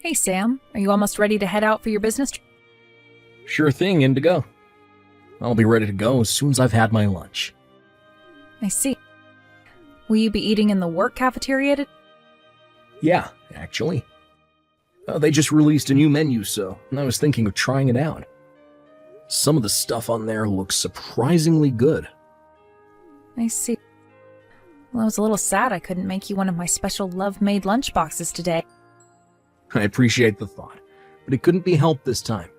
Hey Sam, are you almost ready to head out for your business trip? Sure thing, Indigo. I'll be ready to go as soon as I've had my lunch. I see. Will you be eating in the work cafeteria today? Yeah, actually. They just released a new menu, so I was thinking of trying it out. Some of the stuff on there looks surprisingly good. I see. Well, I was a little sad I couldn't make you one of my special love-made lunchboxes today. I appreciate the thought, but it couldn't be helped this time.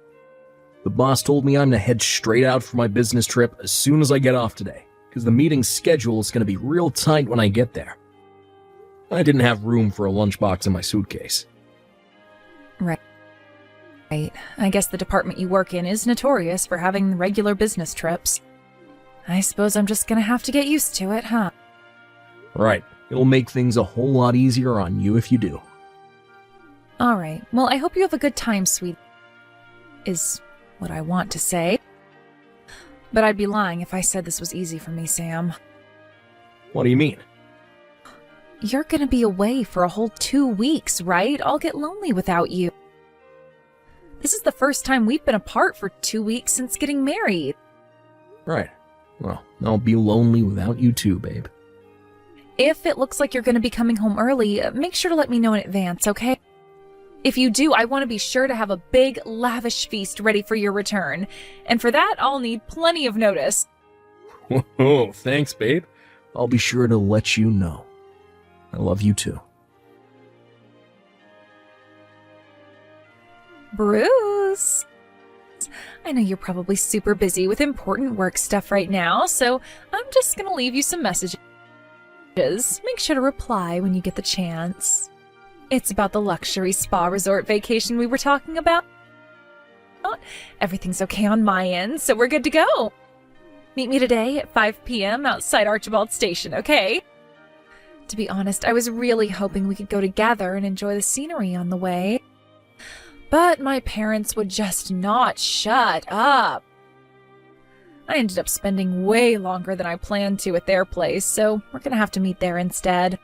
The boss told me I'm to head straight out for my business trip as soon as I get off today, because the meeting's schedule is going to be real tight when I get there. I didn't have room for a lunchbox in my suitcase. Right. I guess the department you work in is notorious for having regular business trips. I suppose I'm just going to have to get used to it, huh? Right. It'll make things a whole lot easier on you if you do. Alright, well I hope you have a good time, sweet. Is what I want to say. But I'd be lying if I said this was easy for me, Sam. What do you mean? You're gonna be away for a whole 2 weeks, right? I'll get lonely without you. This is the first time we've been apart for 2 weeks since getting married. Right. Well, I'll be lonely without you too, babe. If it looks like you're gonna be coming home early, make sure to let me know in advance, okay? If you do, I want to be sure to have a big, lavish feast ready for your return. And for that, I'll need plenty of notice. Whoa, thanks, babe. I'll be sure to let you know. I love you too. Bruce! I know you're probably super busy with important work stuff right now, so I'm just gonna leave you some messages. Make sure to reply when you get the chance. It's about the luxury spa resort vacation we were talking about. Everything's okay on my end, so we're good to go. Meet me today at 5 p.m. outside Archibald Station, okay? To be honest, I was really hoping we could go together and enjoy the scenery on the way. But my parents would just not shut up. I ended up spending way longer than I planned to at their place, so we're gonna have to meet there instead.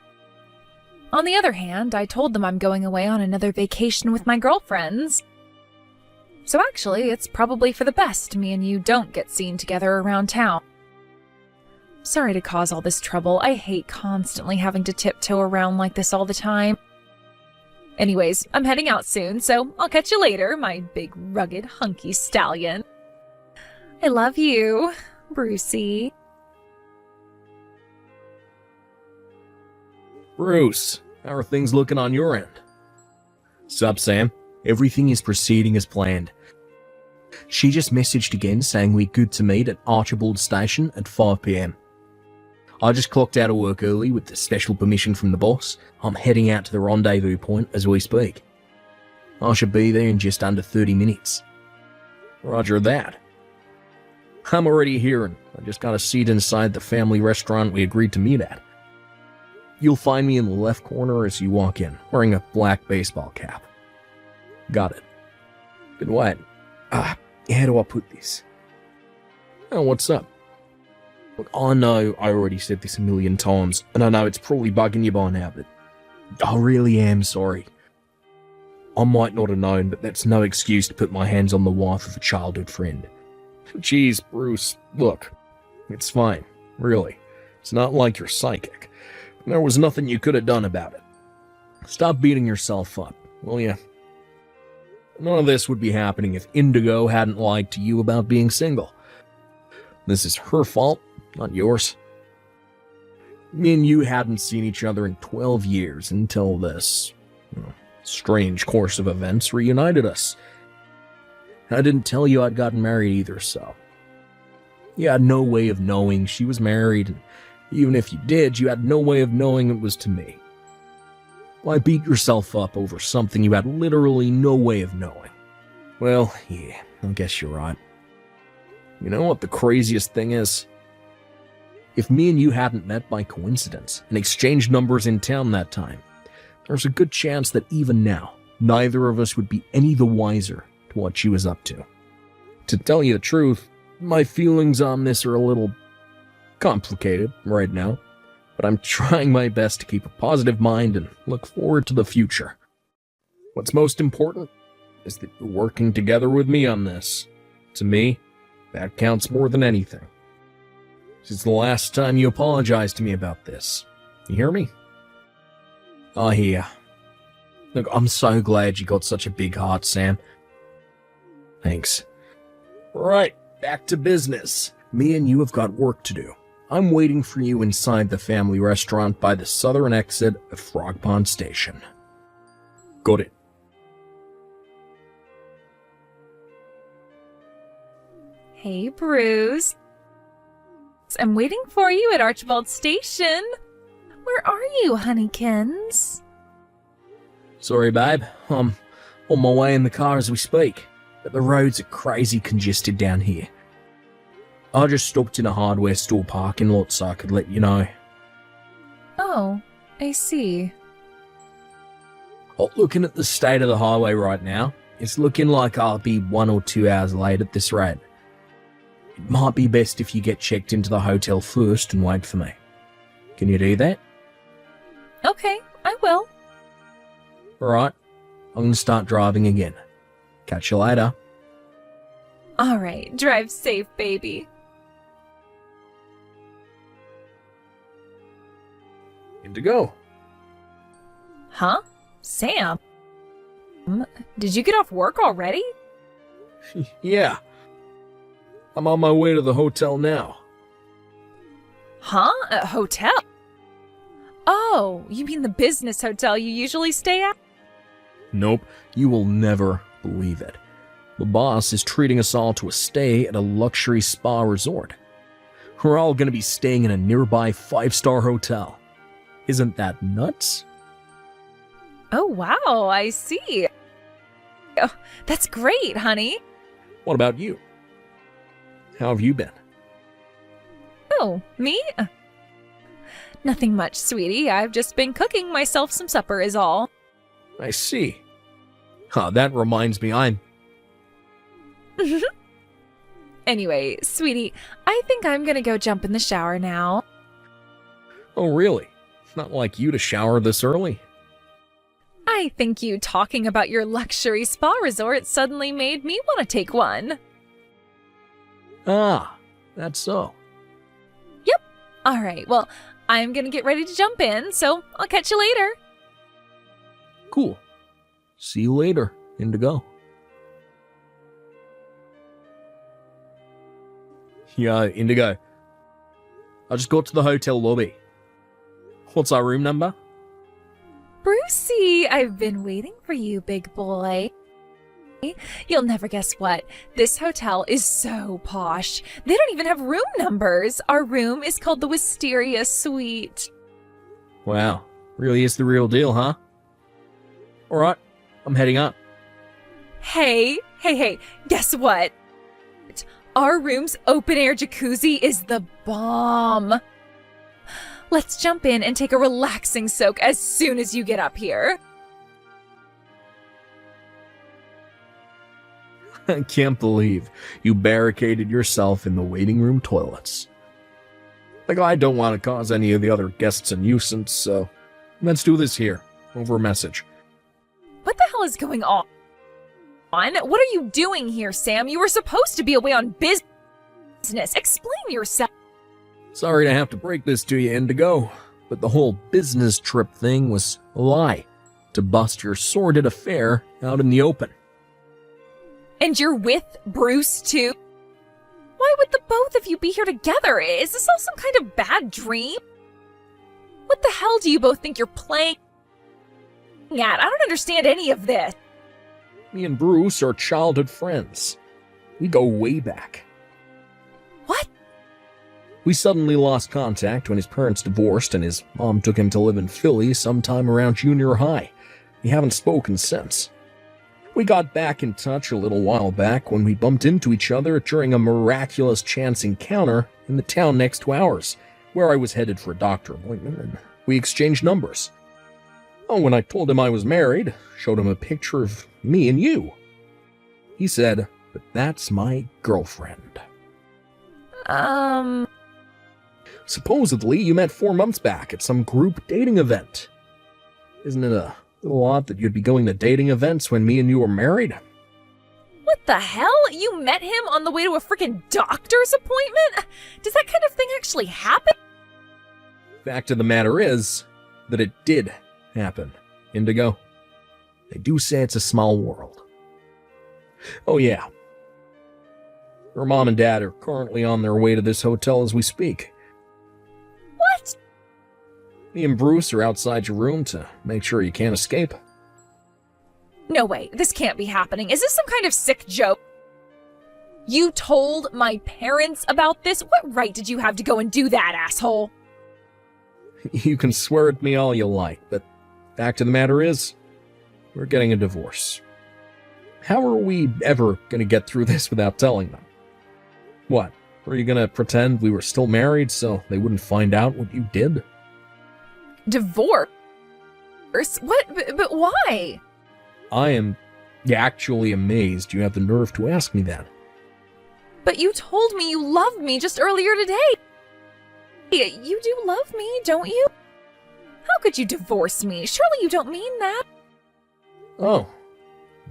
On the other hand, I told them I'm going away on another vacation with my girlfriends. So actually, it's probably for the best me and you don't get seen together around town. Sorry to cause all this trouble. I hate constantly having to tiptoe around like this all the time. Anyways, I'm heading out soon, so I'll catch you later, my big, rugged, hunky stallion. I love you, Brucey. Bruce, how are things looking on your end? Sup, Sam? Everything is proceeding as planned. She just messaged again saying we're good to meet at Archibald Station at 5 p.m. I just clocked out of work early with the special permission from the boss. I'm heading out to the rendezvous point as we speak. I should be there in just under 30 minutes. Roger that. I'm already here and I just got a seat inside the family restaurant we agreed to meet at. You'll find me in the left corner as you walk in, wearing a black baseball cap. Got it. Been what? How do I put this? Oh, what's up? Look, I know I already said this a million times, and I know it's probably bugging you by now, but I really am sorry. I might not have known, but that's no excuse to put my hands on the wife of a childhood friend. Jeez, Bruce, look, it's fine, really. It's not like you're psychic. There was nothing you could have done about it. Stop beating yourself up, will you? None of this would be happening if Indigo hadn't lied to you about being single. This is her fault, not yours. Me and you hadn't seen each other in 12 years until this strange course of events reunited us. I didn't tell you I'd gotten married either, so you had no way of knowing she was married, and even if you did, you had no way of knowing it was to me. Why beat yourself up over something you had literally no way of knowing? Well, yeah, I guess you're right. You know what the craziest thing is? If me and you hadn't met by coincidence and exchanged numbers in town that time, there's a good chance that even now, neither of us would be any the wiser to what she was up to. To tell you the truth, my feelings on this are a little complicated right now, but I'm trying my best to keep a positive mind and look forward to the future. What's most important is that you're working together with me on this. To me, that counts more than anything. This is the last time you apologize to me about this. You hear me? I hear. Look, I'm so glad you got such a big heart, Sam. Thanks. Right, back to business. Me and you have got work to do. I'm waiting for you inside the family restaurant by the southern exit of Frog Pond Station. Got it. Hey, Bruce. I'm waiting for you at Archibald Station. Where are you, honeykins? Sorry, babe. I'm on my way in the car as we speak, but the roads are crazy congested down here. I just stopped in a hardware store parking lot so I could let you know. Oh, I see. Oh, looking at the state of the highway right now, it's looking like I'll be 1 or 2 hours late at this rate. It might be best if you get checked into the hotel first and wait for me. Can you do that? Okay, I will. Alright, I'm gonna start driving again. Catch you later. Alright, drive safe, baby. Indigo. Huh? Sam? Did you get off work already? Yeah. I'm on my way to the hotel now. Huh? A hotel? Oh, you mean the business hotel you usually stay at? Nope, you will never believe it. The boss is treating us all to a stay at a luxury spa resort. We're all gonna be staying in a nearby 5-star hotel. Isn't that nuts? Oh, wow, I see. Oh, that's great, honey. What about you? How have you been? Oh, me? Nothing much, sweetie. I've just been cooking myself some supper is all. I see. That reminds me, Anyway, sweetie, I think I'm gonna go jump in the shower now. Oh, really? Not like you to shower this early. I think you talking about your luxury spa resort suddenly made me want to take one. Ah, that's so. Yep. All right, well, I'm gonna get ready to jump in, so I'll catch you later. Cool. See you later, Indigo. Yeah, Indigo. I just got to the hotel lobby. What's our room number? Brucey, I've been waiting for you, big boy. You'll never guess what. This hotel is so posh. They don't even have room numbers. Our room is called the Wisteria Suite. Wow, really is the real deal, huh? Alright, I'm heading up. Hey, guess what? Our room's open-air jacuzzi is the bomb. Let's jump in and take a relaxing soak as soon as you get up here. I can't believe you barricaded yourself in the waiting room toilets. Like, I don't want to cause any of the other guests a nuisance, so let's do this here, over a message. What the hell is going on? What are you doing here, Sam? You were supposed to be away on business. Explain yourself. Sorry to have to break this to you, Indigo, but the whole business trip thing was a lie to bust your sordid affair out in the open. And you're with Bruce, too? Why would the both of you be here together? Is this all some kind of bad dream? What the hell do you both think you're playing at? I don't understand any of this. Me and Bruce are childhood friends. We go way back. What? We suddenly lost contact when his parents divorced and his mom took him to live in Philly sometime around junior high. We haven't spoken since. We got back in touch a little while back when we bumped into each other during a miraculous chance encounter in the town next to ours, where I was headed for a doctor appointment, and we exchanged numbers. Oh, when I told him I was married, showed him a picture of me and you. He said, "But that's my girlfriend." Supposedly, you met 4 months back at some group dating event. Isn't it a A lot that you'd be going to dating events when me and you were married. What the hell? You met him on the way to a freaking doctor's appointment? Does that kind of thing actually happen? Fact of the matter is that it did happen, Indigo. They do say it's a small world. Oh yeah. Your mom and dad are currently on their way to this hotel as we speak. What? Me and Bruce are outside your room to make sure you can't escape. No way, this can't be happening. Is this some kind of sick joke? You told my parents about this? What right did you have to go and do that, asshole? You can swear at me all you like, but fact of the matter is, we're getting a divorce. How are we ever going to get through this without telling them? What, were you going to pretend we were still married so they wouldn't find out what you did? Divorce? What? But why? I am actually amazed you have the nerve to ask me that. But you told me you loved me just earlier today. You do love me, don't you? How could you divorce me? Surely you don't mean that. Oh,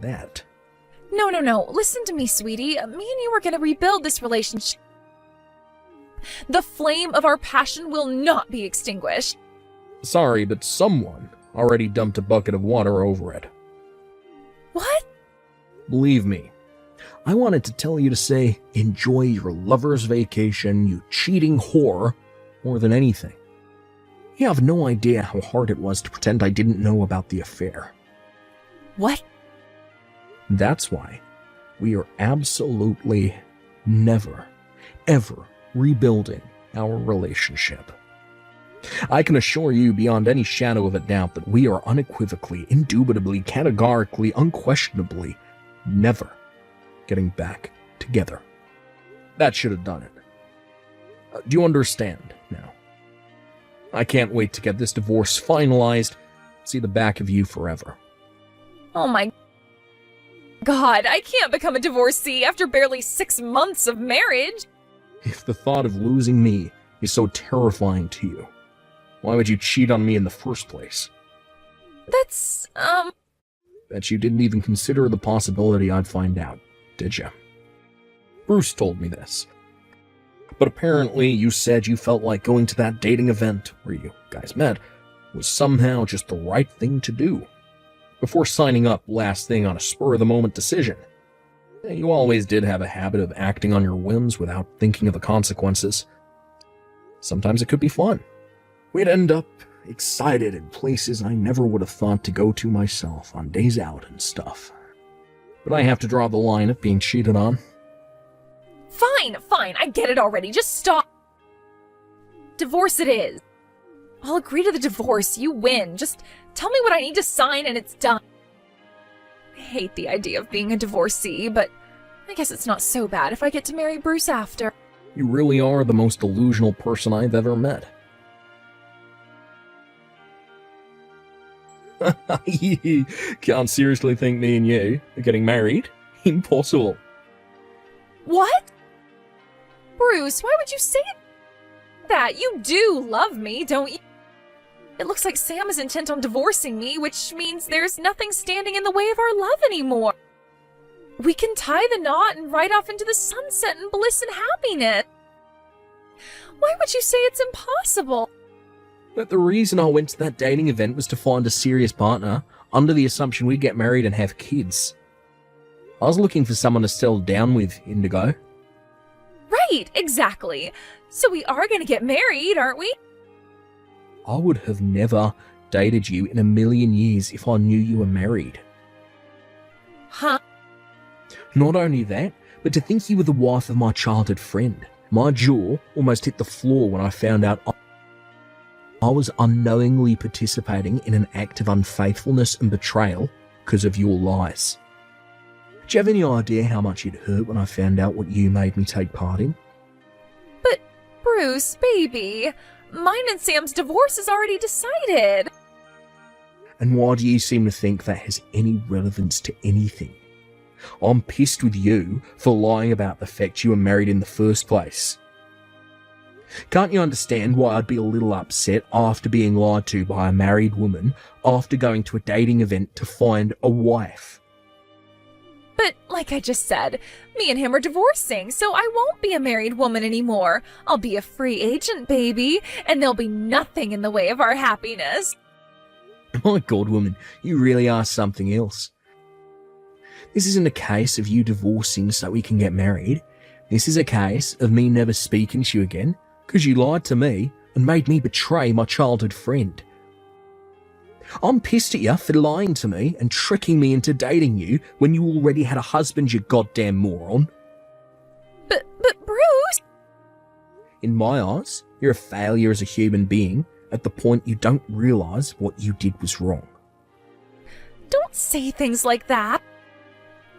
that. No. Listen to me, sweetie. Me and you are going to rebuild this relationship. The flame of our passion will not be extinguished. Sorry, but someone already dumped a bucket of water over it. What? Believe me, I wanted to tell you to say, enjoy your lover's vacation, you cheating whore, more than anything. You have no idea how hard it was to pretend I didn't know about the affair. What? That's why we are absolutely never, ever rebuilding our relationship. I can assure you beyond any shadow of a doubt that we are unequivocally, indubitably, categorically, unquestionably never getting back together. That should have done it. Do you understand now? I can't wait to get this divorce finalized, see the back of you forever. Oh my God, I can't become a divorcee after barely 6 months of marriage. If the thought of losing me is so terrifying to you, why would you cheat on me in the first place? That's, Bet you didn't even consider the possibility I'd find out, did you? Bruce told me this. But apparently you said you felt like going to that dating event where you guys met was somehow just the right thing to do. Before signing up last thing on a spur-of-the-moment decision. You always did have a habit of acting on your whims without thinking of the consequences. Sometimes it could be fun. We'd end up excited in places I never would have thought to go to myself on days out and stuff. But I have to draw the line at being cheated on. Fine, I get it already. Just stop. Divorce it is. I'll agree to the divorce. You win. Just tell me what I need to sign and it's done. I hate the idea of being a divorcee, but I guess it's not so bad if I get to marry Bruce after. You really are the most delusional person I've ever met. Can't seriously think me and you are getting married? Impossible. What? Bruce, why would you say that? You do love me, don't you? It looks like Sam is intent on divorcing me, which means there's nothing standing in the way of our love anymore. We can tie the knot and ride off into the sunset in bliss and happiness. Why would you say it's impossible? But the reason I went to that dating event was to find a serious partner, under the assumption we'd get married and have kids. I was looking for someone to settle down with, Indigo. Right, exactly. So we are going to get married, aren't we? I would have never dated you in a million years if I knew you were married. Huh? Not only that, but to think you were the wife of my childhood friend. My jaw almost hit the floor when I found out I was unknowingly participating in an act of unfaithfulness and betrayal because of your lies. Do you have any idea how much it hurt when I found out what you made me take part in? But, Bruce, baby, mine and Sam's divorce is already decided. And why do you seem to think that has any relevance to anything? I'm pissed with you for lying about the fact you were married in the first place. Can't you understand why I'd be a little upset after being lied to by a married woman after going to a dating event to find a wife? But like I just said, me and him are divorcing, so I won't be a married woman anymore. I'll be a free agent, baby, and there'll be nothing in the way of our happiness. My God, woman, you really are something else. This isn't a case of you divorcing so we can get married. This is a case of me never speaking to you again because you lied to me and made me betray my childhood friend. I'm pissed at you for lying to me and tricking me into dating you when you already had a husband, you goddamn moron. But Bruce! In my eyes, you're a failure as a human being at the point you don't realise what you did was wrong. Don't say things like that.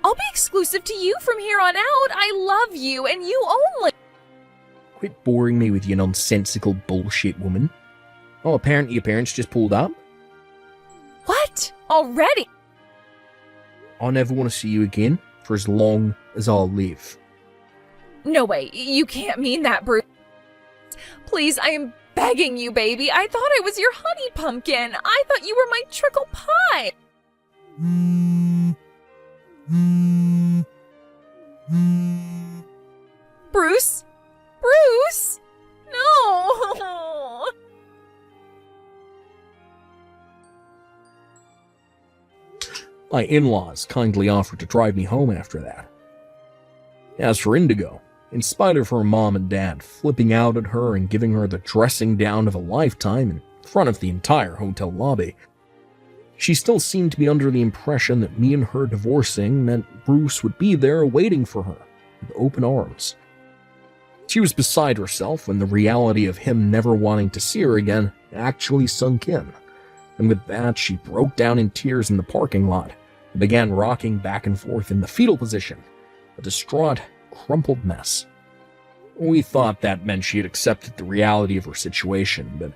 I'll be exclusive to you from here on out. I love you and you only. Quit boring me with your nonsensical bullshit, woman. Oh, apparently your parents just pulled up? What? Already? I never want to see you again for as long as I'll live. No way, you can't mean that, Bruce. Please, I am begging you, baby. I thought I was your honey pumpkin. I thought you were my trickle pie. Bruce? Bruce? No! My in-laws kindly offered to drive me home after that. As for Indigo, in spite of her mom and dad flipping out at her and giving her the dressing down of a lifetime in front of the entire hotel lobby, she still seemed to be under the impression that me and her divorcing meant Bruce would be there waiting for her with open arms. She was beside herself when the reality of him never wanting to see her again actually sunk in, and with that she broke down in tears in the parking lot and began rocking back and forth in the fetal position, a distraught, crumpled mess. We thought that meant she had accepted the reality of her situation, but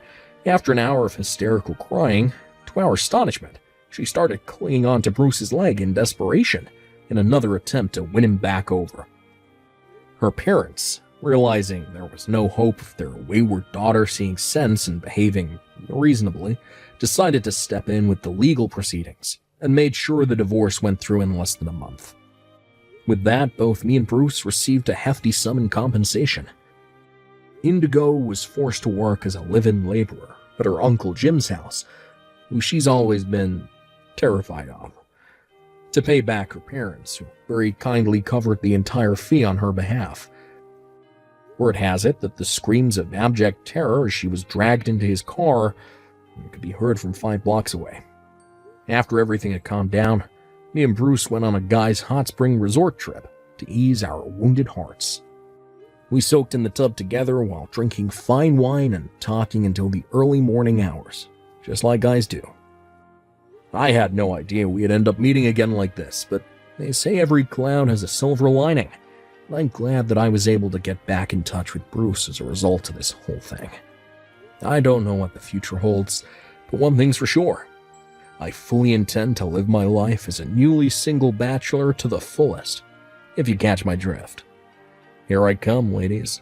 after an hour of hysterical crying, to our astonishment, she started clinging onto Bruce's leg in desperation in another attempt to win him back over. Her parents, realizing there was no hope of their wayward daughter seeing sense and behaving reasonably, decided to step in with the legal proceedings and made sure the divorce went through in less than a month. With that, both me and Bruce received a hefty sum in compensation. Indigo was forced to work as a live-in laborer at her Uncle Jim's house, who she's always been terrified of, to pay back her parents, who very kindly covered the entire fee on her behalf. Word has it that the screams of abject terror as she was dragged into his car could be heard from 5 blocks away. After everything had calmed down, me and Bruce went on a guy's hot spring resort trip to ease our wounded hearts. We soaked in the tub together while drinking fine wine and talking until the early morning hours, just like guys do. I had no idea we'd end up meeting again like this, but they say every cloud has a silver lining, and I'm glad that I was able to get back in touch with Bruce as a result of this whole thing. I don't know what the future holds, but one thing's for sure. I fully intend to live my life as a newly single bachelor to the fullest, if you catch my drift. Here I come, ladies.